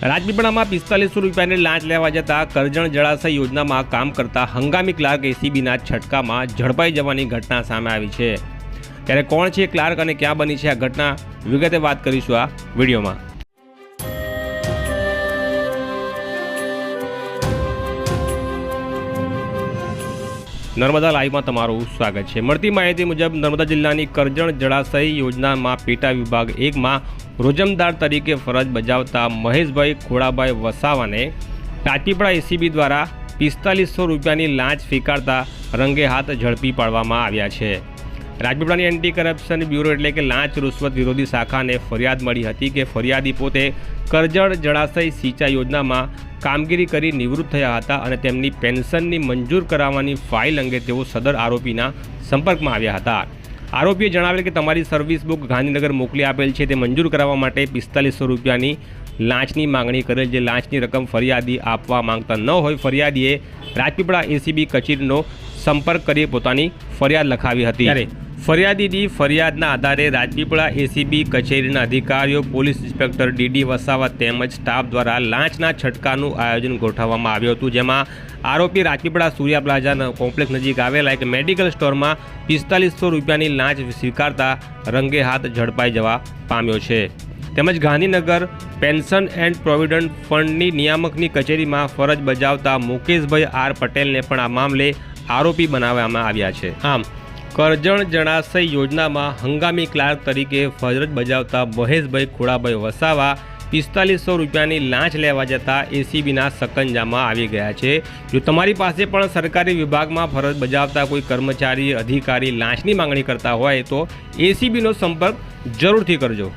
રાજપીપળામાં 4500 રૂપિયાની લાંચ લેવા જતાં કરજણ જળાશય યોજનામાં કામ કરતા હંગામી ક્લાર્ક એસીબીના છટકામાં ઝડપાઈ જવાની ઘટના સામે આવી છે। ત્યારે કોણ છે ક્લાર્ક અને ક્યાં બની છે આ ઘટના, વિગતે વાત કરીશું આ વિડીયોમાં। નર્મદા લાઈવમાં તમારું સ્વાગત છે। મળતી માહિતી મુજબ નર્મદા જિલ્લાની કરજણ જળાશય યોજનામાં પેટા વિભાગ 1માં રોજમદાર તરીકે ફરજ બજાવતા મહેશભાઈ ખોડાભાઈ વસાવાને રાજપીપળા એસીબી દ્વારા 4500 રૂપિયાની લાંચ સ્વીકારતા રંગે હાથ ઝડપી પાડવામાં આવ્યા છે। રાજપીપળાની એન્ટી કરપ્શન બ્યુરો એટલે કે લાંચ રૂશ્વત વિરોધી શાખાને ફરિયાદ મળી હતી કે ફરિયાદી પોતે કરજણ જળાશય સિંચાઈ યોજનામાં કામગીરી કરી નિવૃત્ત થયા હતા અને તેમની પેન્શનની મંજૂર કરાવવાની ફાઇલ અંગે તેઓ સદર આરોપીના સંપર્કમાં આવ્યા હતા। આરોપીએ જણાવેલ કે તમારી સર્વિસ બુક ગાંધીનગર મોકલી આપેલ છે, તે મંજૂર કરાવવા માટે 4500 રૂપિયાની લાંચની માંગણી કરેલ। જે લાંચની રકમ ફરિયાદી આપવા માંગતા ન હોય, ફરિયાદીએ રાજપીપળા એસીબી કચેરીનો સંપર્ક કરી પોતાની ફરિયાદ લખાવી હતી। ત્યારે ફરિયાદીની ફરિયાદના આધારે રાજપીપળા એસીબી કચેરીના અધિકારીઓ, પોલીસ ઇન્સ્પેક્ટર ડીડી વસાવા તેમજ સ્ટાફ દ્વારા લાંચના છટકાનું આયોજન ગોઠવવામાં આવ્યું હતું, જેમાં આરોપી રાજપીપળા સૂર્યા પ્લાઝા કોમ્પ્લેક્સ નજીક આવેલા એક મેડિકલ સ્ટોરમાં 4500 રૂપિયાની લાંચ સ્વીકારતા રંગે હાથ ઝડપાઈ જવા પામ્યો છે। તેમજ ગાંધીનગર પેન્શન એન્ડ પ્રોવિડન્ટ ફંડની નિયામકની કચેરીમાં ફરજ બજાવતા મુકેશભાઈ આર પટેલને પણ આ મામલે આરોપી બનાવવામાં આવ્યા છે। આમ કરજણ જળાશય યોજનામાં હંગામી ક્લાર્ક તરીકે ફરજ બજાવતા મહેશભાઈ ખોડાભાઈ વસાવા 4500 રૂપિયાની લાંચ લેવા જતાં એસીબીના સકંજામાં આવી ગયા છે। જો તમારી પાસે પણ સરકારી વિભાગમાં ફરજ બજાવતા કોઈ કર્મચારી, અધિકારી લાંચની માંગણી કરતા હોય તો એસીબીનો સંપર્ક જરૂરથી કરજો।